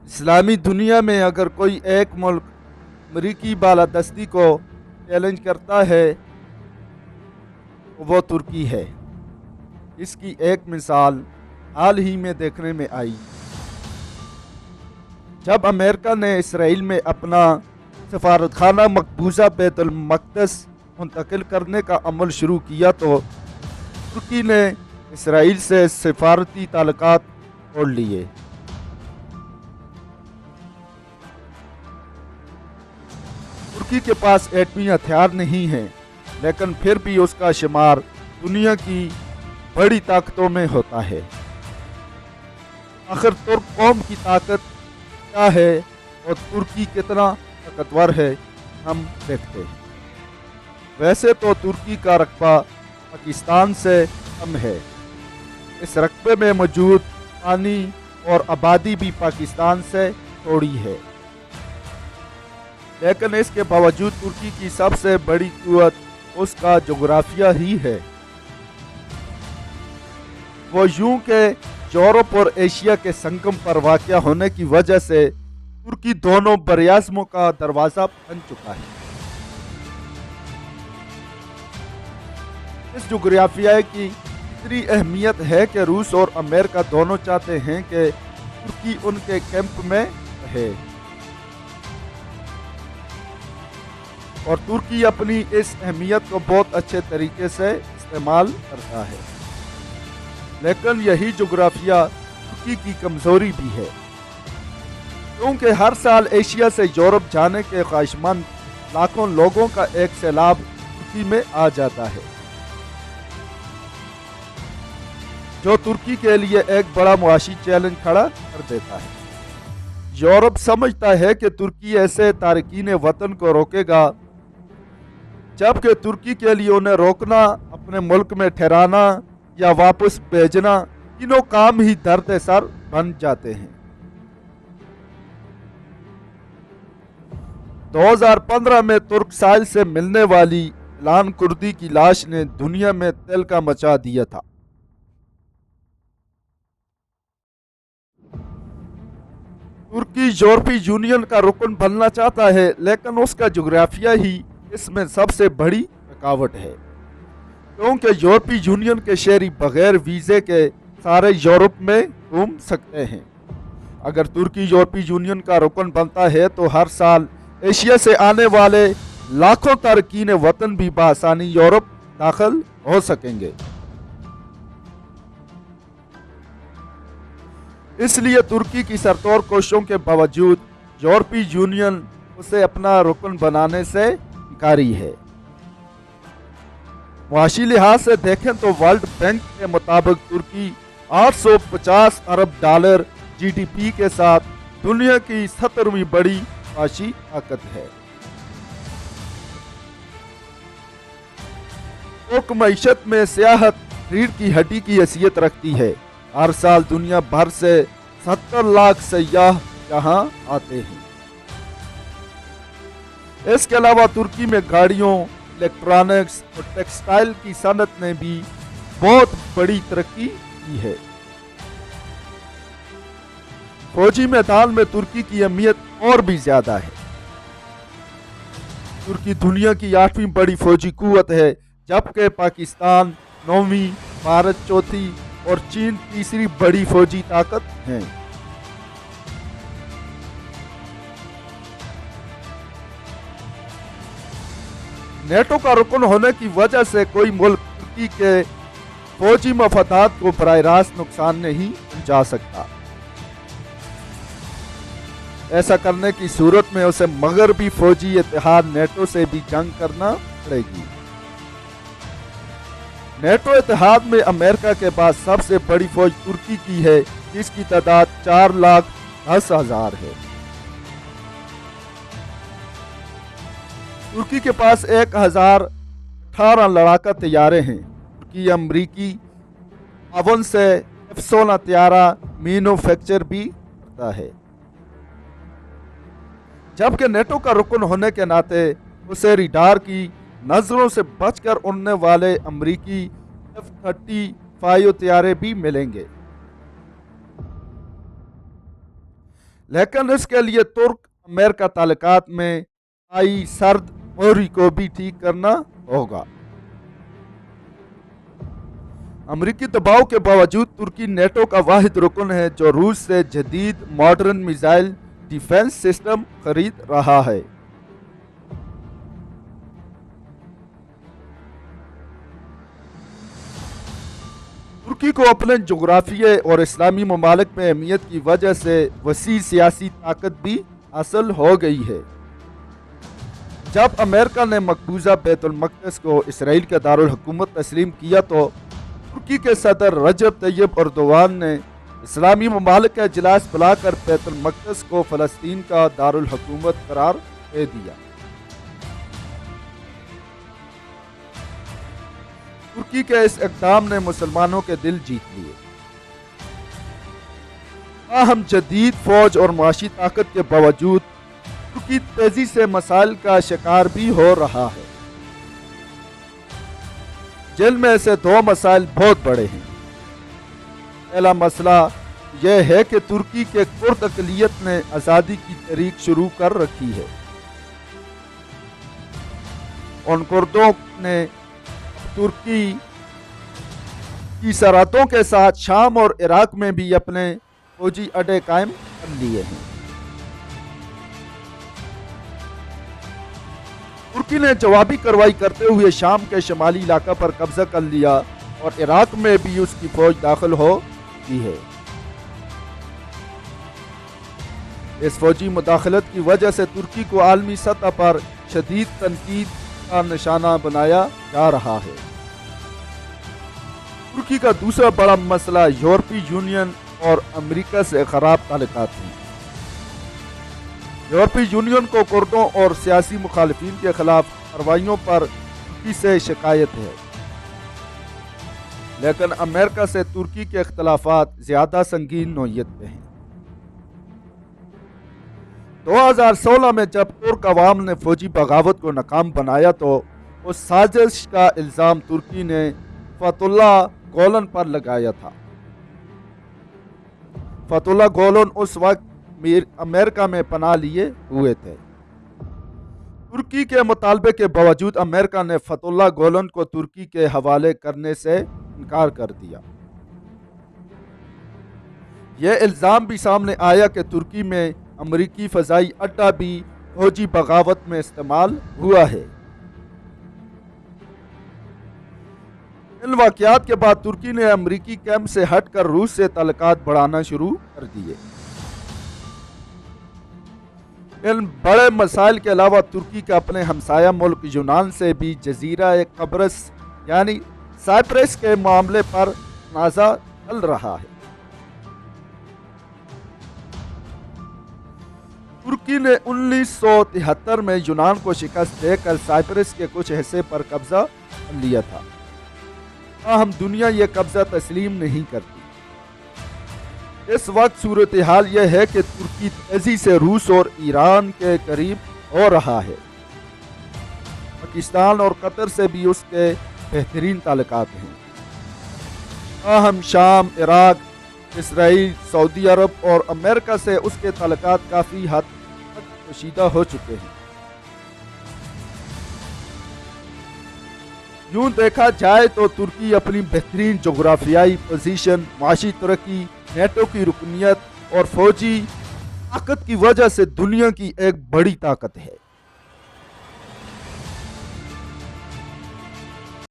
इस्लामी दुनिया में अगर कोई एक मुल्क अमरीकी बालादस्ती को चैलेंज करता है तो वो तुर्की है। इसकी एक मिसाल हाल ही में देखने में आई जब अमेरिका ने इसराइल में अपना सफारतखाना मकबूजा बैतुल मक़दस मुंतकिल करने का अमल शुरू किया तो तुर्की ने इसराइल से सफारती ताल्लुकात तोड़ लिए। तुर्की के पास एटमी हथियार नहीं है, लेकिन फिर भी उसका शुमार दुनिया की बड़ी ताकतों में होता है। आखिर तुर्क कौम की ताकत क्या है और तुर्की कितना ताकतवर है, हम देखते हैं। वैसे तो तुर्की का रकबा पाकिस्तान से कम है। इस रकबे में मौजूद पानी और आबादी भी पाकिस्तान से थोड़ी है, लेकिन इसके बावजूद तुर्की की सबसे बड़ी कुव्वत उसका जोग्राफिया ही है। वो यूं के यूरोप और एशिया के संगम पर वाक़या होने की वजह से तुर्की दोनों बरयाज़मों का दरवाज़ा बन चुका है। इस जोग्राफिया की इतनी अहमियत है कि रूस और अमेरिका दोनों चाहते हैं कि तुर्की उनके कैंप में रहे और तुर्की अपनी इस अहमियत को बहुत अच्छे तरीके से इस्तेमाल करता है। लेकिन यही जोग्राफिया तुर्की की कमज़ोरी भी है, क्योंकि हर साल एशिया से यूरोप जाने के ख्वाहिशमंद लाखों लोगों का एक सैलाब तुर्की में आ जाता है, जो तुर्की के लिए एक बड़ा मुआशी चैलेंज खड़ा कर देता है। यूरोप समझता है कि तुर्की ऐसे तारकीन वतन को रोकेगा, जबकि तुर्की के लिए उन्हें रोकना, अपने मुल्क में ठहराना या वापस भेजना, तीनों काम ही दर्द सर बन जाते हैं। 2015 में तुर्क साहिल से मिलने वाली इलान कुर्दी की लाश ने दुनिया में तहलका मचा दिया था। तुर्की यूरोपीय यूनियन का रुकन बनना चाहता है, लेकिन उसका जोग्राफिया ही इसमें सबसे बड़ी रुकावट है, क्योंकि यूरोपीय यूनियन के शहरी बगैर वीज़े के सारे यूरोप में घूम सकते हैं। अगर तुर्की यूरोपीय यूनियन का रुकन बनता है तो हर साल एशिया से आने वाले लाखों तारकीन वतन भी बआसानी यूरोप दाखिल हो सकेंगे। इसलिए तुर्की की सरतोड़ कोशिशों के बावजूद यूरोपीय यूनियन उसे अपना रुकन बनाने से इनकारी है। मुआशी लिहाज से देखें तो वर्ल्ड बैंक के मुताबिक तुर्की 850 अरब डॉलर जीडीपी के साथ दुनिया की 17वीं बड़ी मुआशी ताकत है। तुर्क मईशत में सियाहत रीढ़ की हड्डी की हैसियत रखती है। हर साल दुनिया भर से 70 लाख सयाह यहाँ आते हैं। इसके अलावा तुर्की में गाड़ियों, इलेक्ट्रॉनिक्स और टेक्सटाइल की सनत ने भी बहुत बड़ी तरक्की की है। फौजी मैदान में तुर्की की अहमियत और भी ज्यादा है। तुर्की दुनिया की 8वीं बड़ी फौजी कुव्वत है, जबकि पाकिस्तान 9वीं, भारत चौथी और चीन तीसरी बड़ी फौजी ताकत है। नेटो का रुकन होने की वजह से कोई मुल्क तुर्की के फौजी मफादात को बराह रास्त नुकसान नहीं पहुंचा सकता। ऐसा करने की सूरत में उसे मगरबी फौजी इत्तेहाद नेटो से भी जंग करना पड़ेगी। नेटो इत्तेहाद में अमेरिका के बाद सबसे बड़ी फौज तुर्की की है, जिसकी तादाद 4,10,000 है। तुर्की के पास 1018 लड़ाका तैयारे हैं। तुर्की अमरीकी अवन से F-16 तैयारा मैन्युफैक्चर भी करता है, जबकि नेटो का रुकन होने के नाते उसे रडार की नजरों से बचकर उड़ने वाले अमरीकी F-35 तैयारे भी मिलेंगे। लेकिन इसके लिए तुर्क अमेरिका ताल्लुकात में आई सर्द मोहरी को भी ठीक करना होगा। अमरीकी दबाव के बावजूद तुर्की नेटो का वाहिद रुकन है जो रूस से जदीद मॉडर्न मिसाइल डिफेंस सिस्टम खरीद रहा है। तुर्की को अपने जोग्राफिये और इस्लामी ममालिक में अहमियत की वजह से वसी सियासी ताकत भी हासिल हो गई है। जब अमेरिका ने मकबूजा बैतुल मक़दिस को इसराइल का दारुल हुकूमत तस्लीम किया तो तुर्की के सदर रजब तैयब अर्दोगान ने इस्लामी ममालिक का इजलास बुलाकर बैतुल मक़दिस को फ़लस्तीन का दारुल हुकूमत करार दे दिया। तुर्की के इस इक़दाम ने मुसलमानों के दिल जीत लिए। ताहम जदीद फौज और माशी ताकत के बावजूद तुर्की तेजी से मसाइल का शिकार भी हो रहा है, जिनमें से दो मसाइल बहुत बड़े हैं। पहला मसला यह है कि तुर्की के कुर्द अक़लियत ने आज़ादी की तहरीक शुरू कर रखी है। उन कुर्दों ने तुर्की की सरहदों के साथ शाम और इराक में भी अपने फौजी अड्डे कायम कर लिए हैं। तुर्की ने जवाबी कार्रवाई करते हुए शाम के शमाली इलाका पर कब्जा कर लिया और इराक में भी उसकी फौज दाखिल हो गई है। इस फौजी मुदाखलत की वजह से तुर्की को आलमी सतह पर शदीद तनकीद का निशाना बनाया जा रहा है। तुर्की का दूसरा बड़ा मसला यूरोपीय यूनियन और अमेरिका से खराब ताल्लुकात हैं। यूरोपीय यूनियन को कुर्दों और सियासी मुखालिफिन के खिलाफ कार्रवाइयों पर तुर्की से शिकायत है, लेकिन अमेरिका से तुर्की के इख्तलाफात ज्यादा संगीन नौयत के हैं। 2016 में जब तुर्क अवाम ने फौजी बगावत को नाकाम बनाया तो उस साजिश का इल्ज़ाम तुर्की ने फतुल्लाह गोलन पर लगाया था। फतुल्लाह गोलन उस वक्त अमेरिका में पनाह लिए हुए थे। तुर्की के मुतालबे के बावजूद अमेरिका ने फतुल्लाह गोलन को तुर्की के हवाले करने से इनकार कर दिया। यह इल्ज़ाम भी सामने आया कि तुर्की में अमरीकी फ़ज़ाई अड्डा भी फौजी बगावत में इस्तेमाल हुआ है। इन वाक़यात के बाद तुर्की ने अमरीकी कैंप से हटकर रूस से ताल्लुकात बढ़ाना शुरू कर दिए। इन बड़े मसाइल के अलावा तुर्की का अपने हमसाया मुल्क यूनान से भी जजीरा कब्रस यानी साइप्रस के मामले पर तनाज़ा चल रहा है। तुर्की ने 1973 में यूनान को शिकस्त देकर साइप्रस के कुछ हिस्से पर कब्जा कर लिया था। हम दुनिया ये कब्जा तस्लीम नहीं करती। इस वक्त सूरत हाल यह है कि तुर्की तेजी से रूस और ईरान के करीब हो रहा है। पाकिस्तान और कतर से भी उसके बेहतरीन ताल्लुकात हैं। हम शाम, इराक, इसराइल, सऊदी अरब और अमेरिका से उसके ताल्लुकात काफ़ी हद तक पोशीदा हो चुके हैं। यूं देखा जाए तो तुर्की अपनी बेहतरीन जोग्राफियाई पोजीशन, माशी तरक्की, नेटो की रुकनियत और फौजी ताकत की वजह से दुनिया की एक बड़ी ताकत है।